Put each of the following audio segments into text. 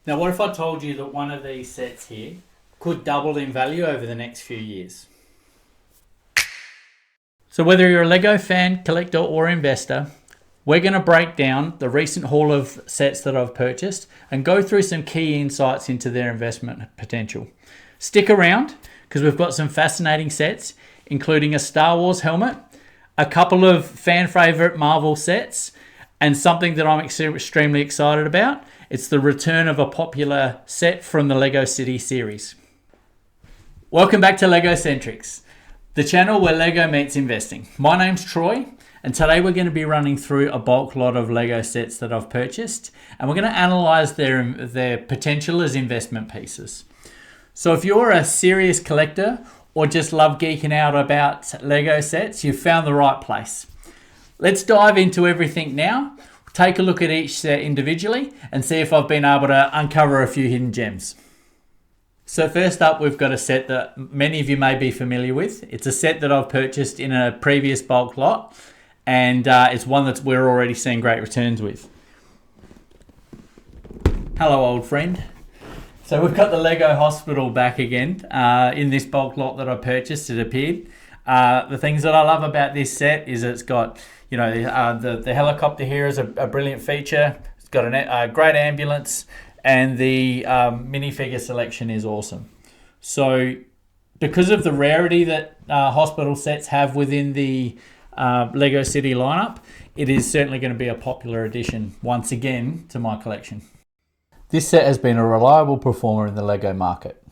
Now, what if I told you that one of these sets here could double in value over the next few years? So whether you're a Lego fan, collector, or investor, we're going to break down the recent haul of sets that I've purchased and go through some key insights into their investment potential. Stick around because we've got some fascinating sets, including a Star Wars helmet, a couple of fan favorite Marvel sets, and something that I'm extremely excited about. It's the return of a popular set from the Lego City series. Welcome back to Lego Centrics, the channel where Lego meets investing. My name's Troy, and today we're going to be running through a bulk lot of Lego sets that I've purchased, and we're going to analyze their potential as investment pieces. So if you're a serious collector or just love geeking out about Lego sets, you've found the right place. Let's dive into everything now, take a look at each set individually and see if I've been able to uncover a few hidden gems. So first up, we've got a set that many of you may be familiar with. It's a set that I've purchased in a previous bulk lot, and it's one that we're already seeing great returns with. Hello, old friend. So we've got the Lego Hospital back again in this bulk lot that I purchased. It appeared. The things that I love about this set is it's got, the helicopter here is a brilliant feature. It's got a great ambulance, and the minifigure selection is awesome. So because of the rarity that hospital sets have within the Lego City lineup, it is certainly going to be a popular addition once again to my collection. This set has been a reliable performer in the Lego market.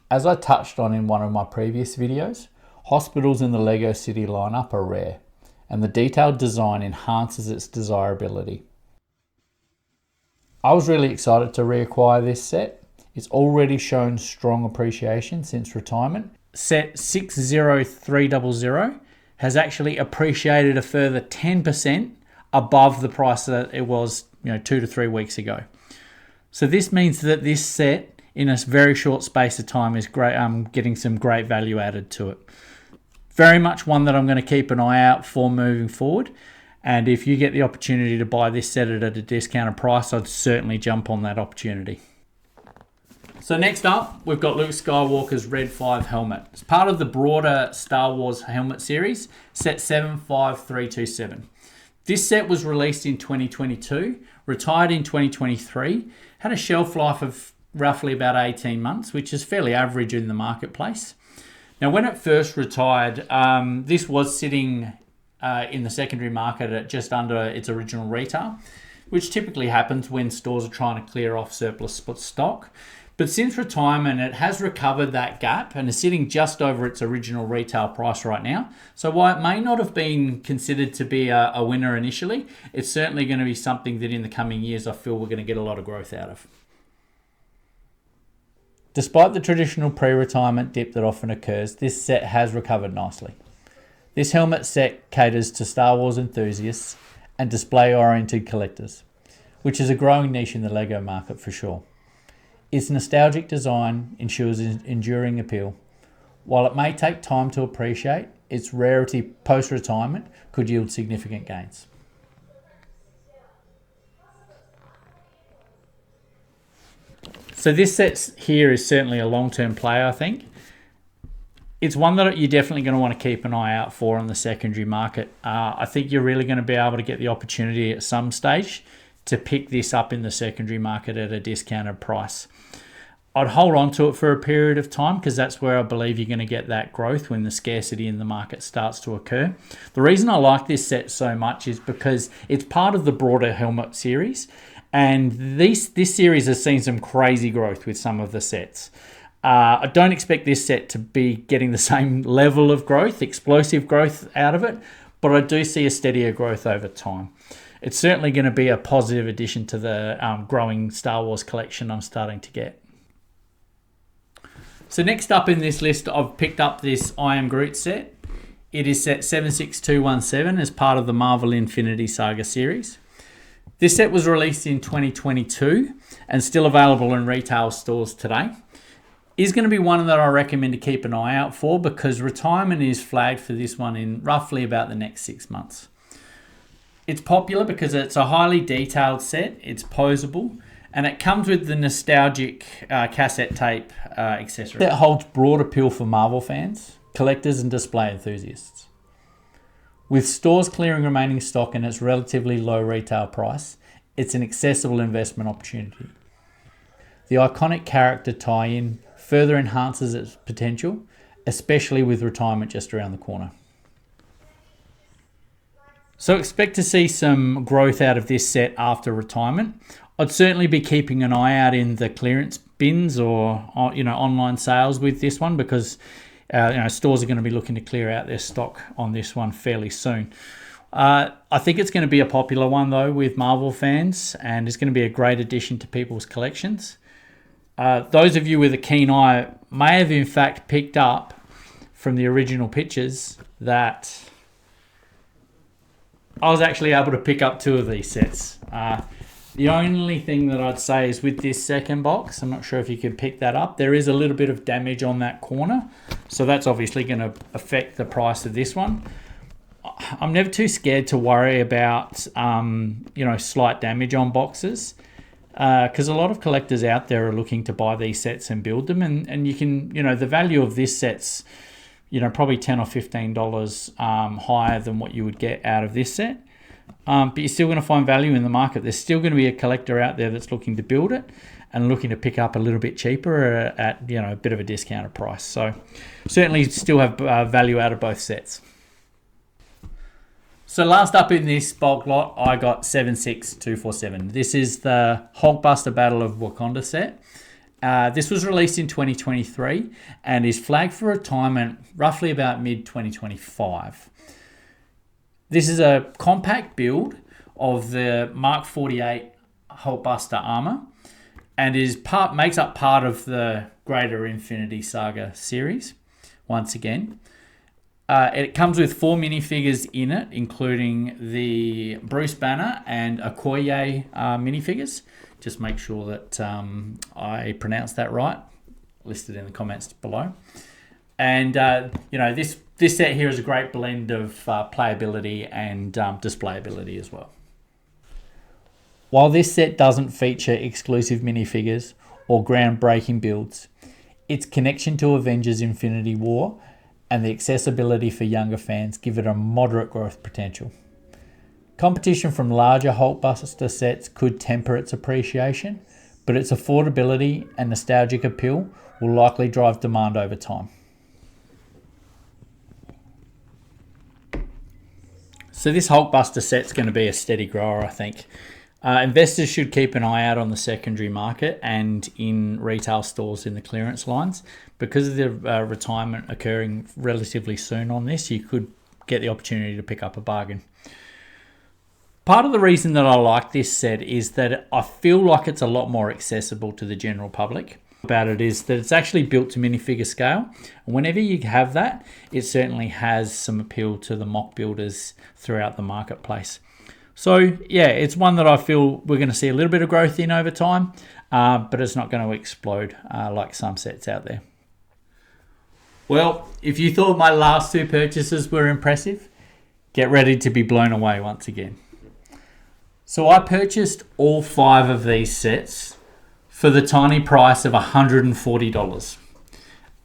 As I touched on in one of my previous videos, hospitals in the Lego City lineup are rare, and the detailed design enhances its desirability. I was really excited to reacquire this set. It's already shown strong appreciation since retirement. Set 60300 has actually appreciated a further 10% above the price that it was 2 to 3 weeks ago. So this means that this set, in a very short space of time, is great. I'm getting some great value added to it. Very much one that I'm going to keep an eye out for moving forward. And if you get the opportunity to buy this set at a discounted price, I'd certainly jump on that opportunity. So next up, we've got Luke Skywalker's Red 5 helmet. It's part of the broader Star Wars helmet series, set 75327. This set was released in 2022, retired in 2023, had a shelf life of roughly about 18 months, which is fairly average in the marketplace. Now, when it first retired, this was sitting in the secondary market at just under its original retail, which typically happens when stores are trying to clear off surplus stock. But since retirement, it has recovered that gap and is sitting just over its original retail price right now. So while it may not have been considered to be a winner initially, it's certainly going to be something that in the coming years I feel we're going to get a lot of growth out of. Despite the traditional pre-retirement dip that often occurs, this set has recovered nicely. This helmet set caters to Star Wars enthusiasts and display-oriented collectors, which is a growing niche in the Lego market for sure. Its nostalgic design ensures enduring appeal. While it may take time to appreciate, its rarity post-retirement could yield significant gains. So this set here is certainly a long-term play, I think. It's one that you're definitely going to want to keep an eye out for in the secondary market. I think you're really going to be able to get the opportunity at some stage to pick this up in the secondary market at a discounted price. I'd hold on to it for a period of time because that's where I believe you're going to get that growth when the scarcity in the market starts to occur. The reason I like this set so much is because it's part of the broader helmet series, and this series has seen some crazy growth with some of the sets. I don't expect this set to be getting the same level of growth, explosive growth out of it, but I do see a steadier growth over time. It's certainly going to be a positive addition to the growing Star Wars collection I'm starting to get. So next up in this list, I've picked up this I Am Groot set. It is set 76217 as part of the Marvel Infinity Saga series. This set was released in 2022 and still available in retail stores today. Is going to be one that I recommend to keep an eye out for because retirement is flagged for this one in roughly about the next 6 months. It's popular because it's a highly detailed set, it's posable, And it comes with the nostalgic cassette tape accessory that holds broad appeal for Marvel fans, collectors and display enthusiasts. With stores clearing remaining stock and its relatively low retail price, it's an accessible investment opportunity. The iconic character tie-in further enhances its potential, especially with retirement just around the corner. So expect to see some growth out of this set after retirement. I'd certainly be keeping an eye out in the clearance bins or online sales with this one, because stores are going to be looking to clear out their stock on this one fairly soon. I think it's going to be a popular one though with Marvel fans, and it's going to be a great addition to people's collections. Those of you with a keen eye may have in fact picked up from the original pictures that I was actually able to pick up 2 of these sets. The only thing that I'd say is with this second box, I'm not sure if you can pick that up, there is a little bit of damage on that corner. So that's obviously going to affect the price of this one. I'm never too scared to worry about, slight damage on boxes. Because a lot of collectors out there are looking to buy these sets and build them. And you can, the value of this set's, probably $10 or $15 higher than what you would get out of this set. But you're still going to find value in the market. There's still going to be a collector out there that's looking to build it and looking to pick up a little bit cheaper at a bit of a discounted price. So certainly still have value out of both sets. So last up in this bulk lot, I got 76247. This is the Hulkbuster Battle of Wakanda set. This was released in 2023 and is flagged for retirement roughly about mid-2025. This is a compact build of the Mark 48 Hulkbuster armor and makes up part of the greater Infinity Saga series once again. It comes with 4 minifigures in it, including the Bruce Banner and Okoye minifigures. Just make sure that I pronounce that right. Listed in the comments below. And this set here is a great blend of playability and displayability as well. While this set doesn't feature exclusive minifigures or groundbreaking builds, its connection to Avengers Infinity War and the accessibility for younger fans give it a moderate growth potential. Competition from larger Hulkbuster sets could temper its appreciation, but its affordability and nostalgic appeal will likely drive demand over time. So this Hulkbuster set's going to be a steady grower, I think. Investors should keep an eye out on the secondary market and in retail stores in the clearance lines. Because of the retirement occurring relatively soon on this, you could get the opportunity to pick up a bargain. Part of the reason that I like this set is that I feel like it's a lot more accessible to the general public. About it is that it's actually built to minifigure scale, and whenever you have that, it certainly has some appeal to the mock builders throughout the marketplace. So yeah, it's one that I feel we're going to see a little bit of growth in over time, but it's not going to explode like some sets out there. Well, if you thought my last 2 purchases were impressive, get ready to be blown away once again. So I purchased all 5 of these sets for the tiny price of $140.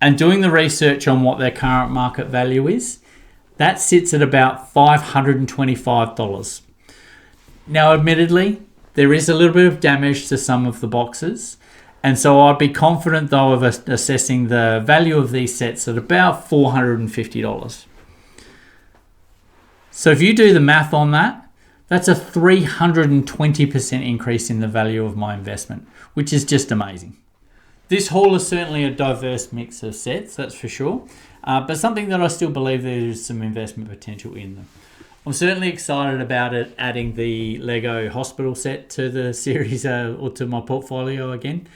And doing the research on what their current market value is, that sits at about $525. Now, admittedly, there is a little bit of damage to some of the boxes, and so I'd be confident though of assessing the value of these sets at about $450. So if you do the math on that, that's a 320% increase in the value of my investment, which is just amazing. This haul is certainly a diverse mix of sets, that's for sure, but something that I still believe there is some investment potential in them. I'm certainly excited about it adding the Lego hospital set to the series or to my portfolio again.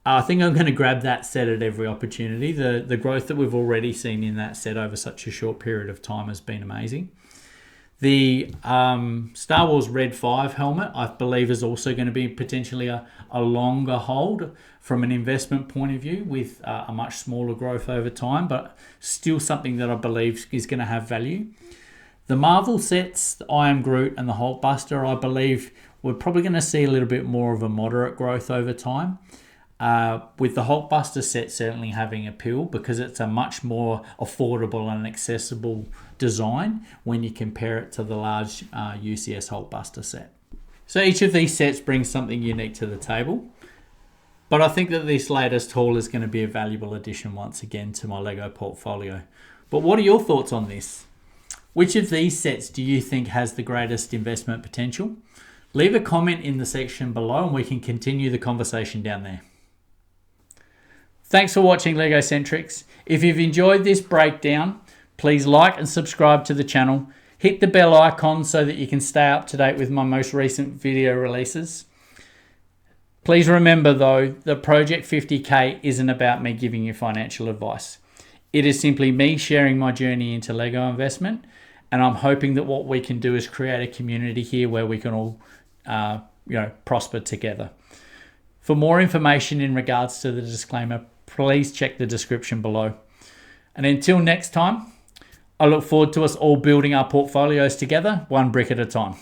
I think I'm going to grab that set at every opportunity. The growth that we've already seen in that set over such a short period of time has been amazing. The Star Wars Red 5 helmet, I believe, is also going to be potentially a longer hold from an investment point of view with a much smaller growth over time, but still something that I believe is going to have value. The Marvel sets, the I Am Groot and the Hulkbuster, I believe we're probably going to see a little bit more of a moderate growth over time. With the Hulkbuster set certainly having appeal because it's a much more affordable and accessible design when you compare it to the large UCS Hulkbuster set. So each of these sets brings something unique to the table, but I think that this latest haul is going to be a valuable addition once again to my Lego portfolio. But what are your thoughts on this? Which of these sets do you think has the greatest investment potential? Leave a comment in the section below and we can continue the conversation down there. Thanks for watching Lego Centrics. If you've enjoyed this breakdown, please like and subscribe to the channel. Hit the bell icon so that you can stay up to date with my most recent video releases. Please remember though, that Project 50K isn't about me giving you financial advice. It is simply me sharing my journey into Lego investment, and I'm hoping that what we can do is create a community here where we can all prosper together. For more information in regards to the disclaimer, please check the description below. And until next time, I look forward to us all building our portfolios together, one brick at a time.